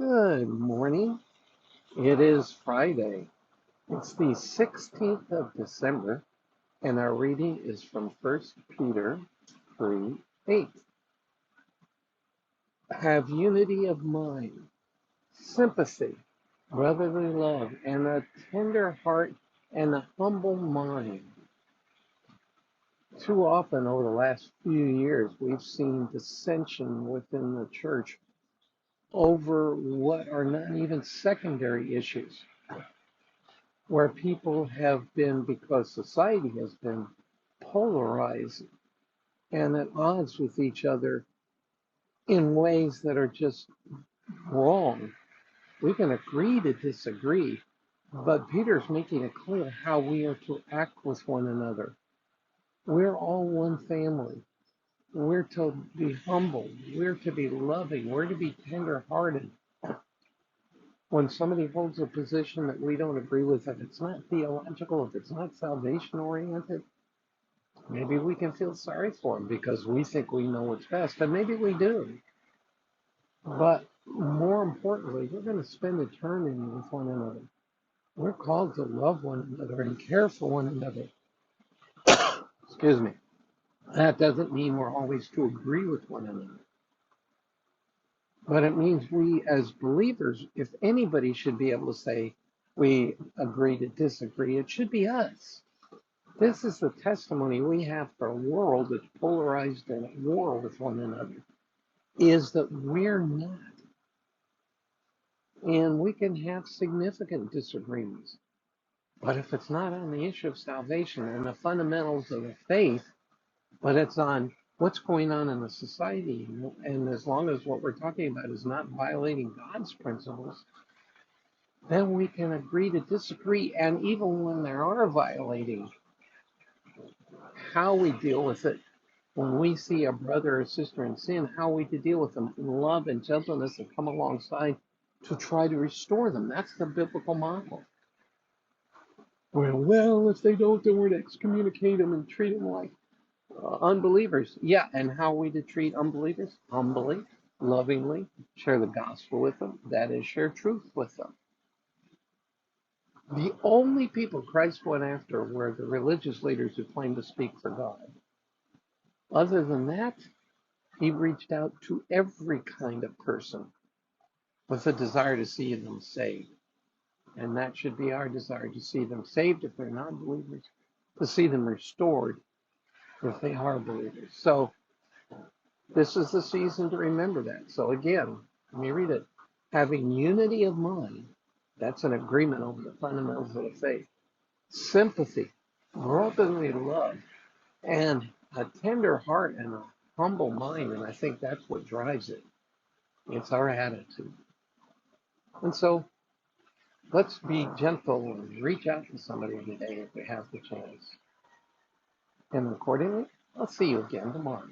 Good morning. It is Friday. It's the 16th of December, and our reading is from 1 Peter 3:8. Have unity of mind, sympathy, brotherly love, and a tender heart and a humble mind. Too often over the last few years, we've seen dissension within the church over what are not even secondary issues, where people have been, because society has been polarized and at odds with each other in ways that are just wrong. We can agree to disagree, but Peter's making it clear how we are to act with one another. We're all one family. We're to be humble. We're to be loving. We're to be tender-hearted. When somebody holds a position that we don't agree with, if it's not theological, if it's not salvation-oriented, maybe we can feel sorry for them because we think we know what's best, and maybe we do. But more importantly, we're going to spend eternity with one another. We're called to love one another and care for one another. Excuse me. That doesn't mean we're always to agree with one another. But it means we, as believers, if anybody should be able to say we agree to disagree, it should be us. This is the testimony we have for a world that's polarized and at war with one another, is that we're not. And we can have significant disagreements. But if it's not on the issue of salvation and the fundamentals of the faith, but it's on what's going on in the society, and as long as what we're talking about is not violating God's principles, then we can agree to disagree. And even when there are violating, how we deal with it, when we see a brother or sister in sin, how we to deal with them in love and gentleness and come alongside to try to restore them. That's the biblical model. Well, if they don't, then we're to excommunicate them and treat them like unbelievers. Yeah, and how are we to treat unbelievers? Humbly, lovingly, share the gospel with them. That is, share truth with them. The only people Christ went after were the religious leaders who claimed to speak for God. Other than that, he reached out to every kind of person with a desire to see them saved. And that should be our desire, to see them saved if they're not believers, to see them restored if they are believers. So this is the season to remember that. So again, let me read it. Having unity of mind, that's an agreement over the fundamentals of the faith. Sympathy, brotherly love, and a tender heart and a humble mind. And I think that's what drives it. It's our attitude. And so let's be gentle and reach out to somebody today if we have the chance. And accordingly, I'll see you again tomorrow.